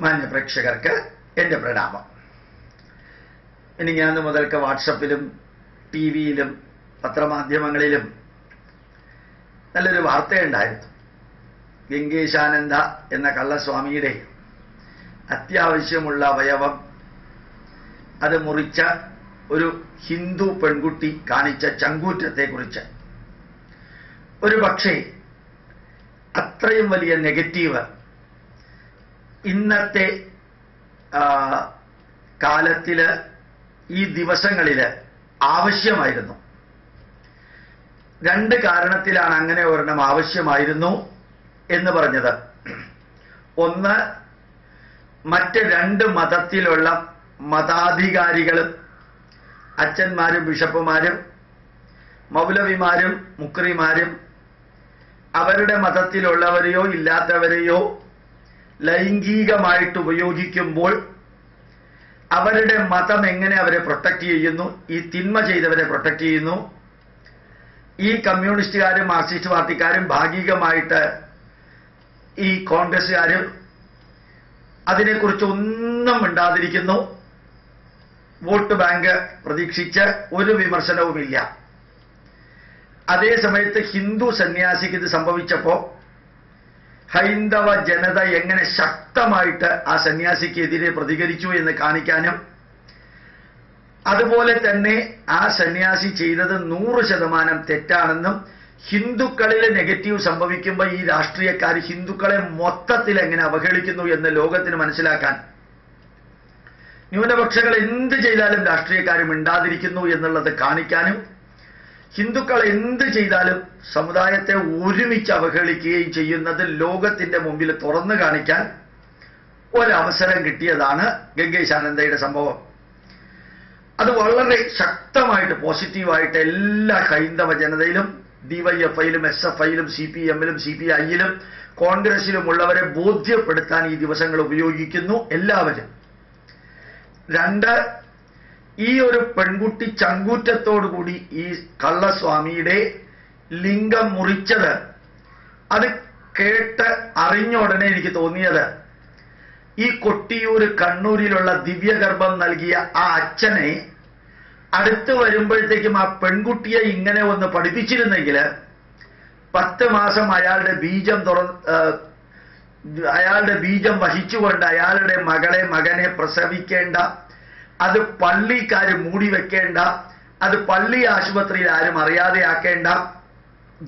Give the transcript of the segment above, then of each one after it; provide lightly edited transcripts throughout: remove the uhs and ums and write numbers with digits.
മാന്യ പ്രേക്ഷകർക്ക് എൻ്റെ പ്രണാമം. മിനിഞ്ഞാന്ന് മുതൽക്ക് വാട്സപ്പിലും ടി വിയിലും പത്രമാധ്യമങ്ങളിലും നല്ലൊരു വാർത്തയുണ്ടായിരുന്നു. ഗംഗേശാനന്ദ എന്ന കള്ളസ്വാമിയുടെ അത്യാവശ്യമുള്ള അവയവം അത് മുറിച്ച ഒരു ഹിന്ദു പെൺകുട്ടി കാണിച്ച ചങ്കൂറ്റത്തെക്കുറിച്ച്. ഒരു പക്ഷേ അത്രയും വലിയ നെഗറ്റീവ് ഇന്നത്തെ കാലത്തില് ഈ ദിവസങ്ങളില് ആവശ്യമായിരുന്നു. രണ്ട് കാരണത്തിലാണ് അങ്ങനെ ഒരെണ്ണം ആവശ്യമായിരുന്നു എന്ന് പറഞ്ഞത്. ഒന്ന്, മറ്റ് രണ്ട് മതത്തിലുള്ള മതാധികാരികളും അച്ഛന്മാരും ബിഷപ്പുമാരും മൗലവിമാരും മുക്രിമാരും അവരുടെ മതത്തിലുള്ളവരെയോ ഇല്ലാത്തവരെയോ ലൈംഗികമായിട്ട് ഉപയോഗിക്കുമ്പോൾ അവരുടെ മതം എങ്ങനെ അവരെ പ്രൊട്ടക്ട് ചെയ്യുന്നു, ഈ തിന്മ ചെയ്തവരെ പ്രൊട്ടക്ട് ചെയ്യുന്നു. ഈ കമ്മ്യൂണിസ്റ്റുകാരും മാർക്സിസ്റ്റ് പാർട്ടിക്കാരും ഭാഗികമായിട്ട് ഈ കോൺഗ്രസ്സുകാരും അതിനെക്കുറിച്ച് ഒന്നും മിണ്ടാതിരിക്കുന്നു. വോട്ട് ബാങ്ക് പ്രതീക്ഷിച്ച് ഒരു വിമർശനവുമില്ല. അതേ സമയത്ത് ഹിന്ദു സന്യാസിക്ക് ഇത് സംഭവിച്ചപ്പോൾ ഹൈന്ദവ ജനത എങ്ങനെ ശക്തമായിട്ട് ആ സന്യാസിക്കെതിരെ പ്രതികരിച്ചു എന്ന് കാണിക്കാനും, അതുപോലെ തന്നെ ആ സന്യാസി ചെയ്തത് 100% തെറ്റാണെന്നും, ഹിന്ദുക്കളിൽ നെഗറ്റീവ് സംഭവിക്കുമ്പോൾ ഈ രാഷ്ട്രീയക്കാർ ഹിന്ദുക്കളെ മൊത്തത്തിൽ എങ്ങനെ അവഹേളിക്കുന്നു എന്ന് ലോകത്തിന് മനസ്സിലാക്കാൻ, ന്യൂനപക്ഷങ്ങൾ എന്ത് ചെയ്താലും രാഷ്ട്രീയക്കാർ മിണ്ടാതിരിക്കുന്നു എന്നുള്ളത് കാണിക്കാനും, ഹിന്ദുക്കൾ എന്ത് ചെയ്താലും സമുദായത്തെ ഒരുമിച്ച് അവഹേളിക്കുകയും ചെയ്യുന്നത് ലോകത്തിന്റെ മുമ്പിൽ തുറന്നു കാണിക്കാൻ ഒരവസരം കിട്ടിയതാണ് ഗംഗേശാനന്ദയുടെ സംഭവം. അത് വളരെ ശക്തമായിട്ട് പോസിറ്റീവായിട്ട് എല്ലാ ഹൈന്ദവ ജനതയിലും, ഡിവൈഎഫ്ഐയിലും SFIയിലും CPMലും CPIയിലും കോൺഗ്രസിലുമുള്ളവരെ ബോധ്യപ്പെടുത്താൻ ഈ ദിവസങ്ങൾ ഉപയോഗിക്കുന്നു എല്ലാവരും. രണ്ട്, ഈ ഒരു പെൺകുട്ടി ചങ്കൂറ്റത്തോടുകൂടി ഈ കള്ളസ്വാമിയുടെ ലിംഗം മുറിച്ചത് അത് കേട്ട് അറിഞ്ഞ ഉടനെ എനിക്ക് തോന്നിയത്, ഈ കൊട്ടിയൂര് കണ്ണൂരിലുള്ള ദിവ്യഗർഭം നൽകിയ ആ അച്ഛനെ അടുത്ത് വരുമ്പോഴത്തേക്കും ആ പെൺകുട്ടിയെ ഇങ്ങനെ ഒന്ന് പഠിപ്പിച്ചിരുന്നെങ്കിൽ 10 മാസം അയാളുടെ ബീജം വഹിച്ചുകൊണ്ട് അയാളുടെ മകനെ പ്രസവിക്കേണ്ട, അത് പള്ളിക്കാര് മൂടി വെക്കേണ്ട, അത് പള്ളി ആശുപത്രിയിൽ ആരും അറിയാതെ ആക്കേണ്ട,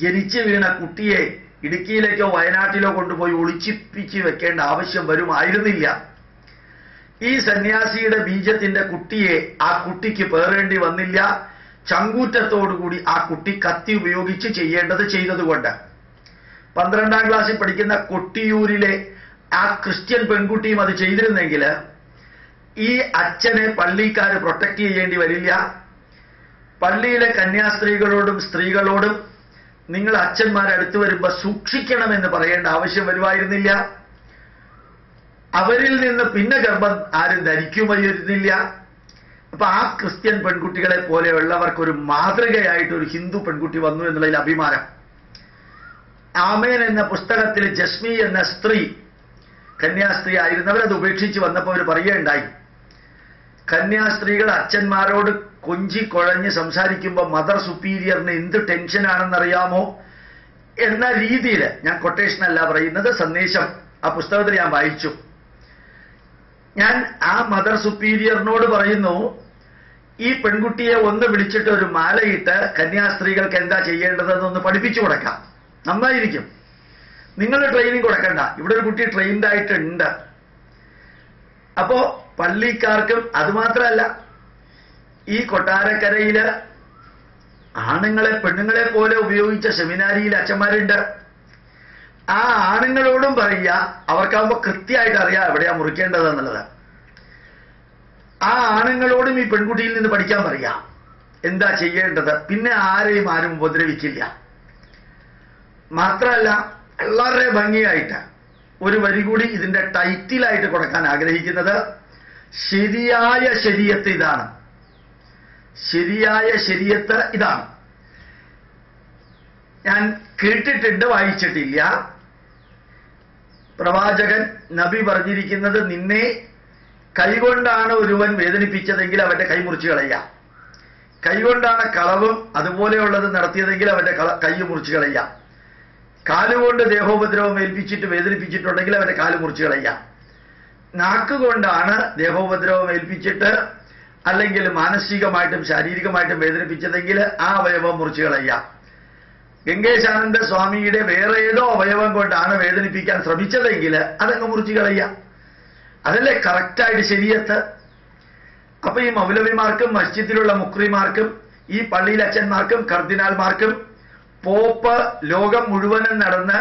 ജനിച്ചു വീണ കുട്ടിയെ ഇടുക്കിയിലേക്കോ വയനാട്ടിലോ കൊണ്ടുപോയി ഒളിച്ചിപ്പിച്ച് വെക്കേണ്ട ആവശ്യം വരുമായിരുന്നില്ല. ഈ സന്യാസിയുടെ ബീജത്തിന്റെ കുട്ടിയെ ആ കുട്ടിക്ക് പേറേണ്ടി വന്നില്ല. ചങ്കൂറ്റത്തോടുകൂടി ആ കുട്ടി കത്തി ഉപയോഗിച്ച് ചെയ്യേണ്ടത് ചെയ്തതുകൊണ്ട്. 12ാം ക്ലാസ്സിൽ പഠിക്കുന്ന കൊട്ടിയൂരിലെ ആ ക്രിസ്ത്യൻ പെൺകുട്ടിയും അത് ചെയ്തിരുന്നെങ്കിൽ ഈ അച്ഛനെ പള്ളിക്കാര് പ്രൊട്ടക്ട് ചെയ്യേണ്ടി വരില്ല. പള്ളിയിലെ കന്യാസ്ത്രീകളോടും സ്ത്രീകളോടും നിങ്ങൾ അച്ഛന്മാരടുത്ത് വരുമ്പോൾ സൂക്ഷിക്കണമെന്ന് പറയേണ്ട ആവശ്യം വരുമായിരുന്നില്ല. അവരിൽ നിന്ന് പിന്നെ ഗർഭം ആരും ധരിക്കുമായിരുന്നില്ല. അപ്പൊ ആ ക്രിസ്ത്യൻ പെൺകുട്ടികളെ പോലെയുള്ളവർക്ക് ഒരു മാതൃകയായിട്ട് ഒരു ഹിന്ദു പെൺകുട്ടി വന്നു എന്നുള്ളതിൽ അഭിമാനം. ആമേൻ എന്ന പുസ്തകത്തിൽ ജസ്മി എന്ന സ്ത്രീ കന്യാസ്ത്രീ ആയിരുന്നവരത് ഉപേക്ഷിച്ച് വന്നപ്പോൾ അവർ പറയുകയുണ്ടായി, കന്യാസ്ത്രീകൾ അച്ഛന്മാരോട് കൊഞ്ചി കുഴഞ്ഞ് സംസാരിക്കുമ്പോൾ മദർ സുപ്പീരിയറിന് എന്ത് ടെൻഷനാണെന്നറിയാമോ എന്ന രീതിയിൽ, ഞാൻ കൊട്ടേഷൻ അല്ല പറയുന്നത്, സന്ദേശം ആ പുസ്തകത്തിൽ ഞാൻ വായിച്ചു. ഞാൻ ആ മദർ സുപ്പീരിയറിനോട് പറയുന്നു, ഈ പെൺകുട്ടിയെ ഒന്ന് വിളിച്ചിട്ട് ഒരു മാലയിട്ട് കന്യാസ്ത്രീകൾക്ക് എന്താ ചെയ്യേണ്ടതെന്നൊന്ന് പഠിപ്പിച്ചു കൊടുക്കാം, നന്നായിരിക്കും. നിങ്ങൾ ട്രെയിനിങ് കൊടുക്കണ്ട, ഇവിടെ ഒരു കുട്ടി ട്രെയിൻഡ് ആയിട്ടുണ്ട്. അപ്പോ പള്ളിക്കാർക്കും, അതുമാത്രമല്ല ഈ കൊട്ടാരക്കരയില് ആണുങ്ങളെ പെണ്ണുങ്ങളെ പോലെ ഉപയോഗിച്ച സെമിനാരിയിൽ അച്ഛന്മാരുണ്ട്. ആ ആണുങ്ങളോടും പറയുക, അവർക്കാവുമ്പോൾ കൃത്യമായിട്ട് അറിയാം എവിടെയാ മുറിക്കേണ്ടതെന്നുള്ളത്. ആ ആണുങ്ങളോടും ഈ പെൺകുട്ടിയിൽ നിന്ന് പഠിക്കാൻ പറയാം എന്താ ചെയ്യേണ്ടത്. പിന്നെ ആരും ഉപദ്രവിക്കില്ല. മാത്രമല്ല വളരെ ഭംഗിയായിട്ട് ഒരു വരി കൂടി ഇതിന്റെ ടൈറ്റിലായിട്ട് കൊടുക്കാൻ ആഗ്രഹിക്കുന്നത്, ശരിയായ ശരീഅത്ത് ഇതാണ്. ശരിയായ ശരീഅത്ത് ഇതാണ്. ഞാൻ കേട്ടിട്ടുണ്ട്, വായിച്ചിട്ടില്ല. പ്രവാചകൻ നബി പറഞ്ഞിരിക്കുന്നത്, നിന്നെ കൈകൊണ്ടാണ് ഒരുവൻ വേദനിപ്പിച്ചതെങ്കിൽ അവന്റെ കൈ മുറിച്ചു കളയുക, കൈകൊണ്ടാണ് കളവും അതുപോലെയുള്ളത് നടത്തിയതെങ്കിൽ അവന്റെ കൈ മുറിച്ചു കളയുക, കാലുകൊണ്ട് ദേഹോപദ്രവം ഏൽപ്പിച്ചിട്ട് വേദനിപ്പിച്ചിട്ടുണ്ടെങ്കിൽ അവന്റെ കാല് മുറിച്ചു കളയുക, നാക്കുകൊണ്ടാണ് ദേഹോപദ്രവം ഏൽപ്പിച്ചിട്ട് അല്ലെങ്കിൽ മാനസികമായിട്ടും ശാരീരികമായിട്ടും വേദനിപ്പിച്ചതെങ്കിൽ ആ അവയവം മുറിച്ചു കളയുക, ഗംഗേശാനന്ദ സ്വാമിയുടെ വേറെ ഏതോ അവയവം കൊണ്ടാണ് വേദനിപ്പിക്കാൻ ശ്രമിച്ചതെങ്കിൽ അതങ്ങ് മുറിച്ചു കളയുക. അതല്ലേ കറക്റ്റായിട്ട് ശരീഅത്ത്. അപ്പൊ ഈ മൗലവിമാർക്കും മസ്ജിദിലുള്ള മുക്രിമാർക്കും ഈ പള്ളിയിലെ അച്ഛന്മാർക്കും കർദിനാൽമാർക്കും പോപ്പ് ലോകം മുഴുവനും നടന്ന്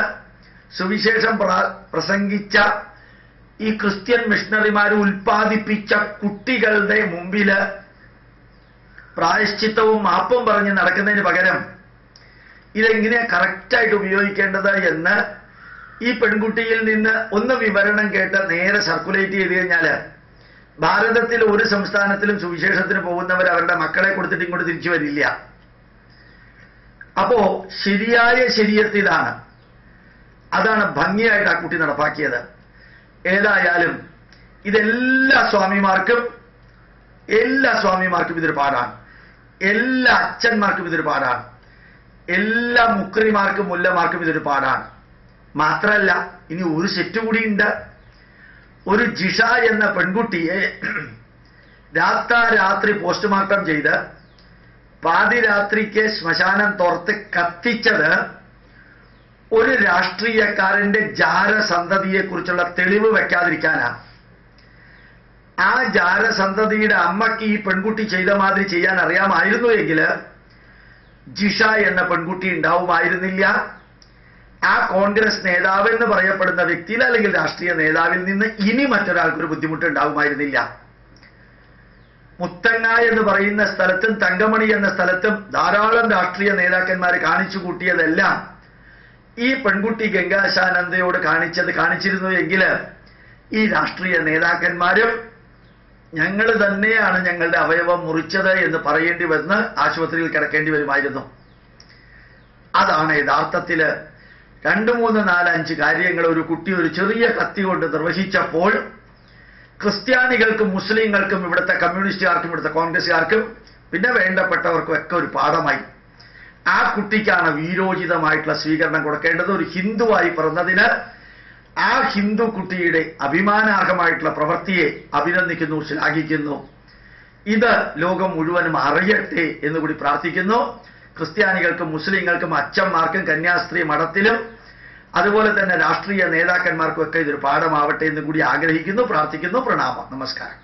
സുവിശേഷം പ്രസംഗിച്ച ഈ ക്രിസ്ത്യൻ മിഷണറിമാർ ഉൽപ്പാദിപ്പിച്ച കുട്ടികളുടെ മുമ്പില് പ്രായശ്ചിത്തവും മാപ്പും പറഞ്ഞ് നടക്കുന്നതിന് പകരം ഇതെങ്ങനെ കറക്റ്റായിട്ട് ഉപയോഗിക്കേണ്ടത് എന്ന് ഈ പെൺകുട്ടിയിൽ നിന്ന് ഒന്ന് വിവരണം കേട്ട് നേരെ സർക്കുലേറ്റ് ചെയ്ത് കഴിഞ്ഞാൽ ഭാരതത്തിൽ ഒരു സംസ്ഥാനത്തിലും സുവിശേഷത്തിന് പോകുന്നവർ അവരുടെ മക്കളെ കൊടുത്തിട്ട് ഇങ്ങോട്ട് തിരിച്ചു വരില്ല. അപ്പോ ശരിയായ ശരീഅത്ത് ഇതാണ്. അതാണ് ഭംഗിയായിട്ട് ആ കുട്ടി നടപ്പാക്കിയത്. ഏതായാലും ഇതെല്ലാ സ്വാമിമാർക്കും ഇതൊരു പാഠാണ്, എല്ലാ അച്ഛന്മാർക്കും ഇതൊരു പാഠാണ്, എല്ലാ മുക്രിമാർക്കും മുല്ലമാർക്കും ഇതൊരു പാഠാണ്. മാത്രമല്ല ഇനി ഒരു സെറ്റ് കൂടിയുണ്ട്. ഒരു ജിഷ എന്ന പെൺകുട്ടിയെ രാത്രി പോസ്റ്റ്മോർട്ടം ചെയ്ത് പാതിരാത്രിക്ക് ശ്മശാനം തോർത്ത് കത്തിച്ചത് ഒരു രാഷ്ട്രീയക്കാരന്റെ ജാരസന്തതിയെക്കുറിച്ചുള്ള തെളിവ് വെക്കാതിരിക്കാനാണ്. ആ ജാരസന്തതിയുടെ അമ്മയ്ക്ക് ഈ പെൺകുട്ടി ചെയ്ത മാതിരി ചെയ്യാൻ അറിയാമായിരുന്നു എങ്കിൽ ജിഷ എന്ന പെൺകുട്ടി ഉണ്ടാവുമായിരുന്നില്ല. ആ കോൺഗ്രസ് നേതാവ് എന്ന് പറയപ്പെടുന്ന വ്യക്തിയിൽ അല്ലെങ്കിൽ രാഷ്ട്രീയ നേതാവിൽ നിന്ന് ഇനി മറ്റൊരാൾക്കൊരു ബുദ്ധിമുട്ട് ഉണ്ടാവുമായിരുന്നില്ല. മുത്തങ്ങ എന്ന് പറയുന്ന സ്ഥലത്തും തങ്കമണി എന്ന സ്ഥലത്തും ധാരാളം രാഷ്ട്രീയ നേതാക്കന്മാർ കാണിച്ചു കൂട്ടിയതെല്ലാം ഈ പെൺകുട്ടി ഗംഗാശാനന്ദയോട് കാണിച്ചിരുന്നു എങ്കിൽ ഈ രാഷ്ട്രീയ നേതാക്കന്മാരും ഞങ്ങൾ തന്നെയാണ് ഞങ്ങളുടെ അവയവം മുറിച്ചത് എന്ന് പറയേണ്ടി വന്ന് ആശുപത്രിയിൽ കിടക്കേണ്ടി വരുമായിരുന്നു. അതാണ് യഥാർത്ഥത്തില് 2, 3, 4, 5 കാര്യങ്ങൾ ഒരു കുട്ടി ഒരു ചെറിയ കത്തി കൊണ്ട് നിർവഹിച്ചപ്പോൾ ക്രിസ്ത്യാനികൾക്കും മുസ്ലിങ്ങൾക്കും ഇവിടുത്തെ കമ്മ്യൂണിസ്റ്റുകാർക്കും ഇവിടുത്തെ കോൺഗ്രസ്സുകാർക്കും പിന്നെ വേണ്ടപ്പെട്ടവർക്കും ഒക്കെ ഒരു പാഠമായി. ആ കുട്ടിക്കാണ് വീരോചിതമായിട്ടുള്ള സ്വീകരണം കൊടുക്കേണ്ടത്. ഒരു ഹിന്ദുവായി പിറന്നതിന് ആ ഹിന്ദു കുട്ടിയുടെ അഭിമാനാർഹമായിട്ടുള്ള പ്രവൃത്തിയെ അഭിനന്ദിക്കുന്നു, ശ്ലാഘിക്കുന്നു. ഇത് ലോകം മുഴുവനും അറിയട്ടെ എന്നുകൂടി പ്രാർത്ഥിക്കുന്നു. ക്രിസ്ത്യാനികൾക്കും മുസ്ലിങ്ങൾക്കും അച്ഛന്മാർക്കും കന്യാസ്ത്രീ മഠത്തിലും അതുപോലെ തന്നെ രാഷ്ട്രീയ നേതാക്കന്മാർക്കും ഒക്കെ ഇതൊരു പാഠമാവട്ടെ എന്ന് കൂടി ആഗ്രഹിക്കുന്നു, പ്രാർത്ഥിക്കുന്നു. പ്രണാമം, നമസ്കാരം.